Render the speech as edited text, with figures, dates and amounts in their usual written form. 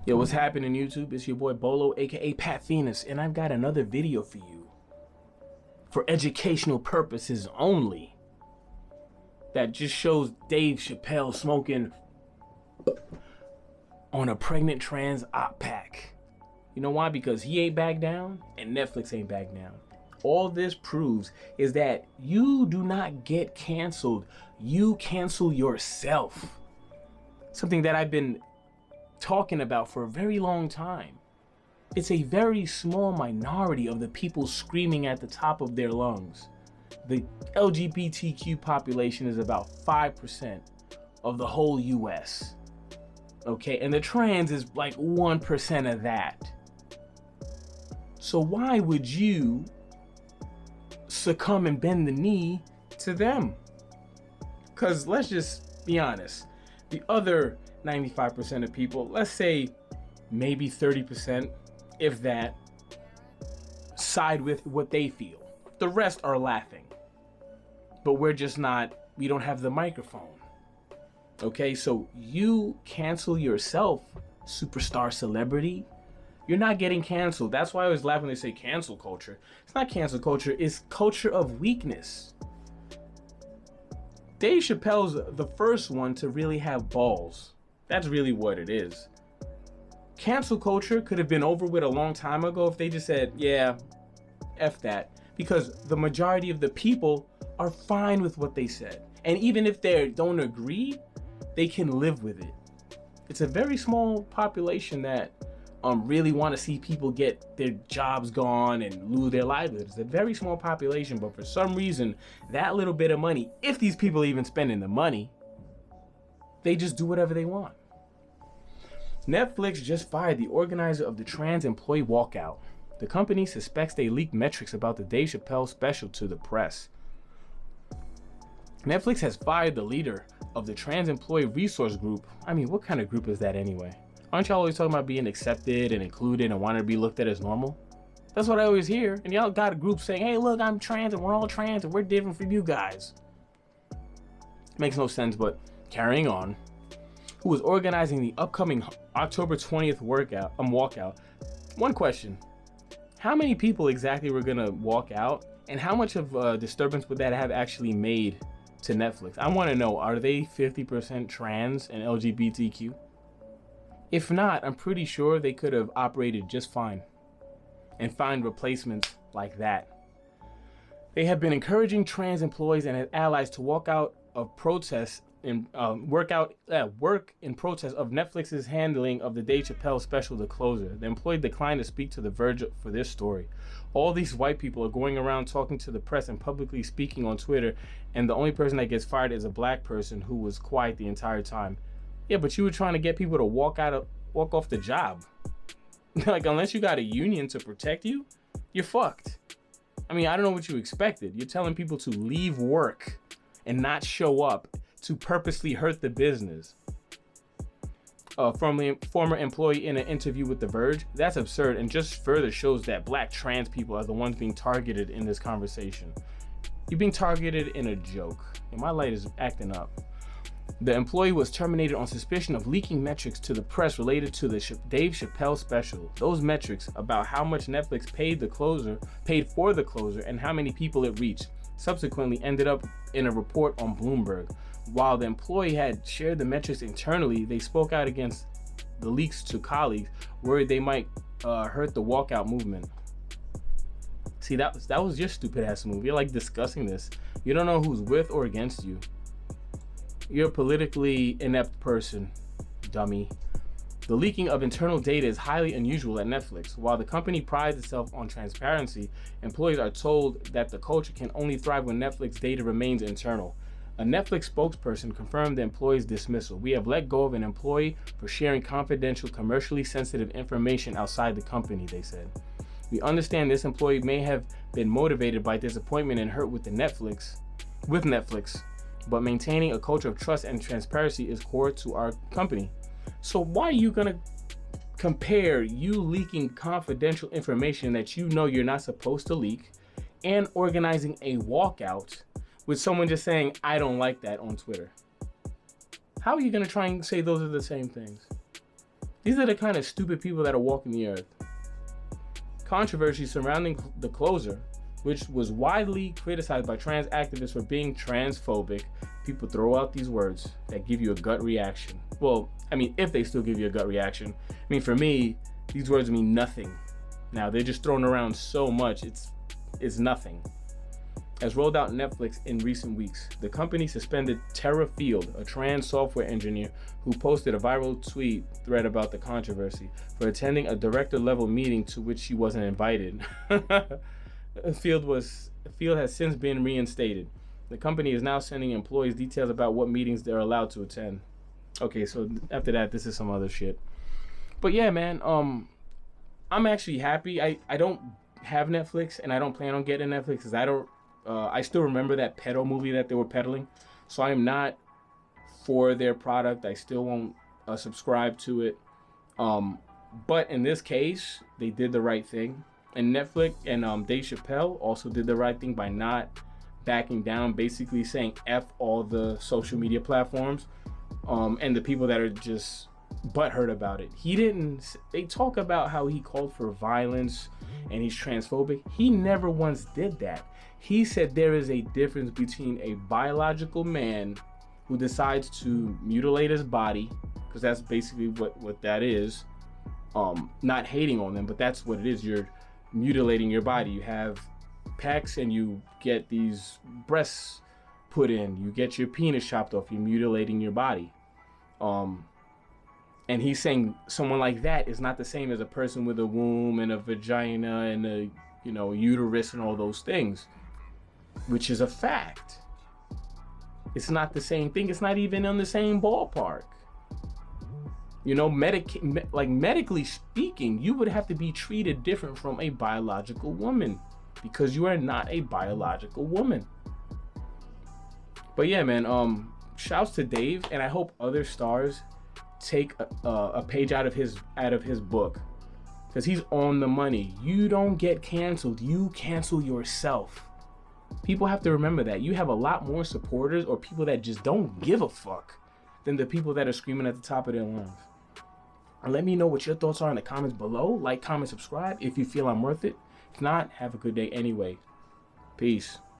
Yo, what's happening, YouTube? It's your boy Bolo, aka Pat Venus, and I've got another video for you for educational purposes only that just shows Dave Chappelle smoking on a pregnant trans op pack. You know why? Because he ain't back down and Netflix ain't back down. All this proves is that you do not get canceled. You cancel yourself. Something that I've been talking about for a very long time. It's a very small minority of the people screaming at the top of their lungs. The LGBTQ population is about 5% of the whole US. Okay, and the trans is like 1% of that. So why would you succumb and bend the knee to them? Because let's just be honest, the other 95% of people, let's say maybe 30%, if that, side with what they feel. The rest are laughing. But we're just not, we don't have the microphone. Okay, so you cancel yourself, superstar celebrity. You're not getting canceled. That's why I always laugh when they say cancel culture. It's not cancel culture, it's culture of weakness. Dave Chappelle's the first one to really have balls. That's really what it is. Cancel culture could have been over with a long time ago if they just said, yeah, F that. Because the majority of the people are fine with what they said. And even if they don't agree, they can live with it. It's a very small population that really want to see people get their jobs gone and lose their livelihoods. It's a very small population, but for some reason, that little bit of money, if these people are even spending the money, they just do whatever they want. Netflix just fired the organizer of the trans employee walkout. The company suspects they leaked metrics about the Dave Chappelle special to the press. Netflix has fired the leader of the trans employee resource group. I mean, what kind of group is that anyway? Aren't y'all always talking about being accepted and included and wanting to be looked at as normal? That's what I always hear. And y'all got a group saying, hey, look, I'm trans and we're all trans and we're different from you guys. Makes no sense, but carrying on. Who was organizing the upcoming October 20th walkout. One question, how many people exactly were gonna walk out and how much of a disturbance would that have actually made to Netflix? I wanna know, are they 50% trans and LGBTQ? If not, I'm pretty sure they could have operated just fine and find replacements like that. They have been encouraging trans employees and allies to walk out of protests and work in protest of Netflix's handling of the Dave Chappelle special, The Closer. The employee declined to speak to The Verge for this story. All these white people are going around talking to the press and publicly speaking on Twitter, and the only person that gets fired is a black person who was quiet the entire time. Yeah, but you were trying to get people to walk off the job. Like, unless you got a union to protect you, you're fucked. I mean, I don't know what you expected. You're telling people to leave work and not show up to purposely hurt the business. Former employee in an interview with The Verge. That's absurd and just further shows that black trans people are the ones being targeted in this conversation. You're being targeted in a joke. And my light is acting up. The employee was terminated on suspicion of leaking metrics to the press related to the Dave Chappelle special. Those metrics about how much Netflix paid for The Closer and how many people it reached subsequently ended up in a report on Bloomberg. While the employee had shared the metrics internally, they spoke out against the leaks to colleagues, worried they might hurt the walkout movement. See, that was your stupid ass move. You're like discussing this. You don't know who's with or against you. You're a politically inept person, dummy. The leaking of internal data is highly unusual at Netflix. While the company prides itself on transparency, employees are told that the culture can only thrive when Netflix data remains internal. A Netflix spokesperson confirmed the employee's dismissal. We have let go of an employee for sharing confidential, commercially sensitive information outside the company, they said. We understand this employee may have been motivated by disappointment and hurt with Netflix, but maintaining a culture of trust and transparency is core to our company. So why are you gonna compare you leaking confidential information that you know you're not supposed to leak and organizing a walkout with someone just saying, I don't like that on Twitter? How are you gonna try and say those are the same things? These are the kind of stupid people that are walking the earth. Controversy surrounding The Closer, which was widely criticized by trans activists for being transphobic. People throw out these words that give you a gut reaction. Well, I mean, if they still give you a gut reaction. I mean, for me, these words mean nothing. Now, they're just thrown around so much, it's nothing. As rolled out Netflix in recent weeks, the company suspended Tara Field, a trans software engineer who posted a viral tweet thread about the controversy, for attending a director-level meeting to which she wasn't invited. Field has since been reinstated. The company is now sending employees details about what meetings they're allowed to attend. Okay, so after that, this is some other shit. But yeah, man, I'm actually happy. I don't have Netflix, and I don't plan on getting Netflix because I still remember that pedo movie that they were peddling. So I'm not for their product. I still won't subscribe to it. But in this case, they did the right thing. And Netflix and Dave Chappelle also did the right thing by not backing down, basically saying F all the social media platforms and the people that are just butthurt about it. They talk about how he called for violence and he's transphobic. He never once did that. He said there is a difference between a biological man who decides to mutilate his body, because that's basically what that is. Not hating on them, but that's what it is. You're mutilating your body. You have pecs and you get these breasts put in. You get your penis chopped off. You're mutilating your body. And he's saying someone like that is not the same as a person with a womb and a vagina and a uterus and all those things, which is a fact. It's not the same thing. It's not even in the same ballpark. Medically speaking, you would have to be treated different from a biological woman because you are not a biological woman. But yeah, man, shouts to Dave, and I hope other stars take a page out of his book, because he's on the money. You don't get canceled, you cancel yourself. People have to remember that. You have a lot more supporters or people that just don't give a fuck than the people that are screaming at the top of their lungs. And let me know what your thoughts are in the comments below. Like, comment, subscribe if you feel I'm worth it. If not, have a good day anyway. Peace.